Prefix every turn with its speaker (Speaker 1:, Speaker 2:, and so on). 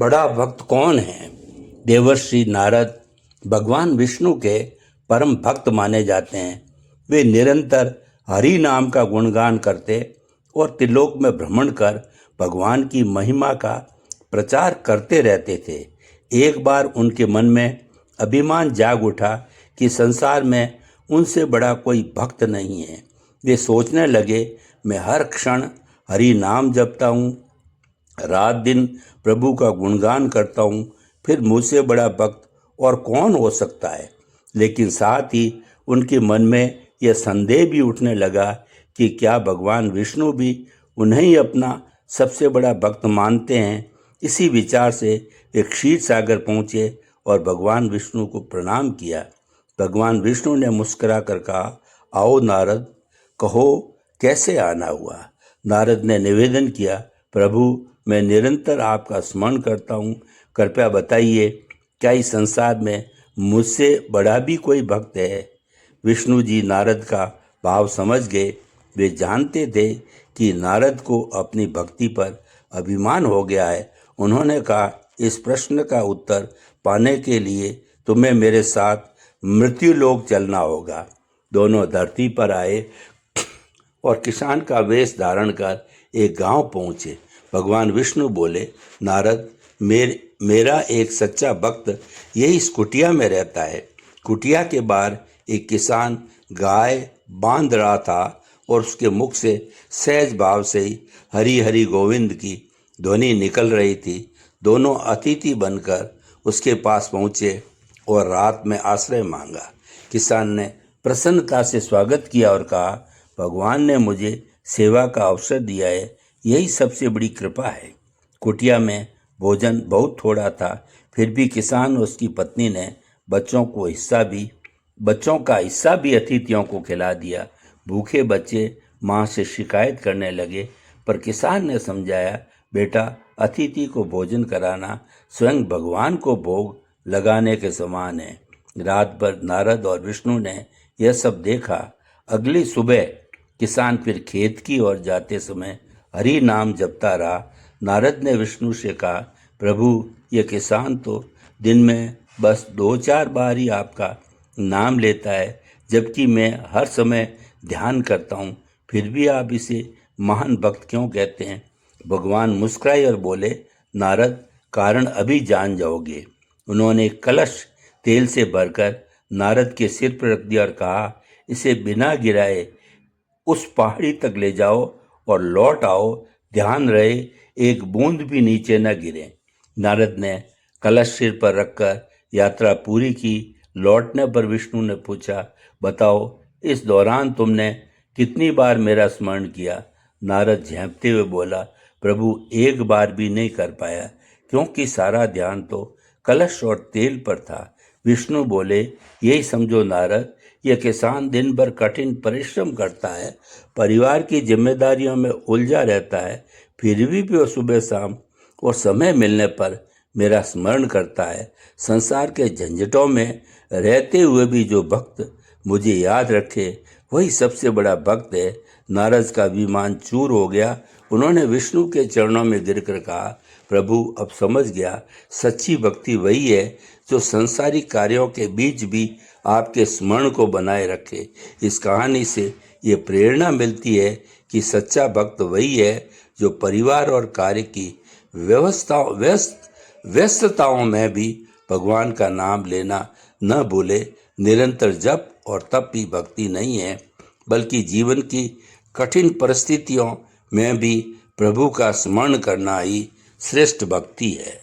Speaker 1: बड़ा भक्त कौन है? देवर्षि नारद भगवान विष्णु के परम भक्त माने जाते हैं। वे निरंतर हरि नाम का गुणगान करते और त्रिलोक में भ्रमण कर भगवान की महिमा का प्रचार करते रहते थे। एक बार उनके मन में अभिमान जाग उठा कि संसार में उनसे बड़ा कोई भक्त नहीं है। वे सोचने लगे, मैं हर क्षण हरि नाम जपता हूँ, रात दिन प्रभु का गुणगान करता हूँ, फिर मुझसे बड़ा भक्त और कौन हो सकता है। लेकिन साथ ही उनके मन में यह संदेह भी उठने लगा कि क्या भगवान विष्णु भी उन्हें ही अपना सबसे बड़ा भक्त मानते हैं। इसी विचार से वे क्षीर सागर पहुँचे और भगवान विष्णु को प्रणाम किया। भगवान विष्णु ने मुस्कुरा कर कहा, आओ नारद, कहो कैसे आना हुआ। नारद ने निवेदन किया, प्रभु मैं निरंतर आपका स्मरण करता हूँ, कृपया बताइए क्या इस संसार में मुझसे बड़ा भी कोई भक्त है। विष्णु जी नारद का भाव समझ गए। वे जानते थे कि नारद को अपनी भक्ति पर अभिमान हो गया है। उन्होंने कहा, इस प्रश्न का उत्तर पाने के लिए तुम्हें मेरे साथ मृत्युलोक चलना होगा। दोनों धरती पर आए और किसान का वेश धारण कर एक गांव पहुंचे। भगवान विष्णु बोले, नारद, मेरा एक सच्चा भक्त यही इस कुटिया में रहता है। कुटिया के बाहर एक किसान गाय बांध रहा था और उसके मुख से सहज भाव से ही हरि हरि गोविंद की ध्वनि निकल रही थी। दोनों अतिथि बनकर उसके पास पहुँचे और रात में आश्रय मांगा। किसान ने प्रसन्नता से स्वागत किया और कहा, भगवान ने मुझे सेवा का अवसर दिया है, यही सबसे बड़ी कृपा है। कुटिया में भोजन बहुत थोड़ा था, फिर भी किसान और उसकी पत्नी ने बच्चों का हिस्सा भी अतिथियों को खिला दिया। भूखे बच्चे माँ से शिकायत करने लगे, पर किसान ने समझाया, बेटा, अतिथि को भोजन कराना स्वयं भगवान को भोग लगाने के समान है। रात भर नारद और विष्णु ने यह सब देखा। अगली सुबह किसान फिर खेत की ओर जाते समय हरि नाम जपता रहा। नारद ने विष्णु से कहा, प्रभु, यह किसान तो दिन में बस 2-4 बार ही आपका नाम लेता है, जबकि मैं हर समय ध्यान करता हूँ, फिर भी आप इसे महान भक्त क्यों कहते हैं। भगवान मुस्कुराए और बोले, नारद, कारण अभी जान जाओगे। उन्होंने एक कलश तेल से भरकर नारद के सिर पर रख दिया और कहा, इसे बिना गिराए उस पहाड़ी तक ले जाओ और लौट आओ, ध्यान रहे एक बूंद भी नीचे न गिरे। नारद ने कलश सिर पर रखकर यात्रा पूरी की। लौटने पर विष्णु ने पूछा, बताओ इस दौरान तुमने कितनी बार मेरा स्मरण किया। नारद झेंपते हुए बोला, प्रभु, एक बार भी नहीं कर पाया, क्योंकि सारा ध्यान तो कलश और तेल पर था। विष्णु बोले, यही समझो नारद, यह किसान दिन भर कठिन परिश्रम करता है, परिवार की जिम्मेदारियों में उलझा रहता है, फिर भी वह सुबह शाम और समय मिलने पर मेरा स्मरण करता है। संसार के झंझटों में रहते हुए भी जो भक्त मुझे याद रखे, वही सबसे बड़ा भक्त है। नारद का अभिमान चूर हो गया। उन्होंने विष्णु के चरणों में गिरकर कहा, प्रभु, अब समझ गया, सच्ची भक्ति वही है जो संसारिक कार्यों के बीच भी आपके स्मरण को बनाए रखे। इस कहानी से ये प्रेरणा मिलती है कि सच्चा भक्त वही है जो परिवार और कार्य की व्यस्तताओं में भी भगवान का नाम लेना न भूले। निरंतर जप और तप भी भक्ति नहीं है, बल्कि जीवन की कठिन परिस्थितियों में भी प्रभु का स्मरण करना ही श्रेष्ठ भक्ति है।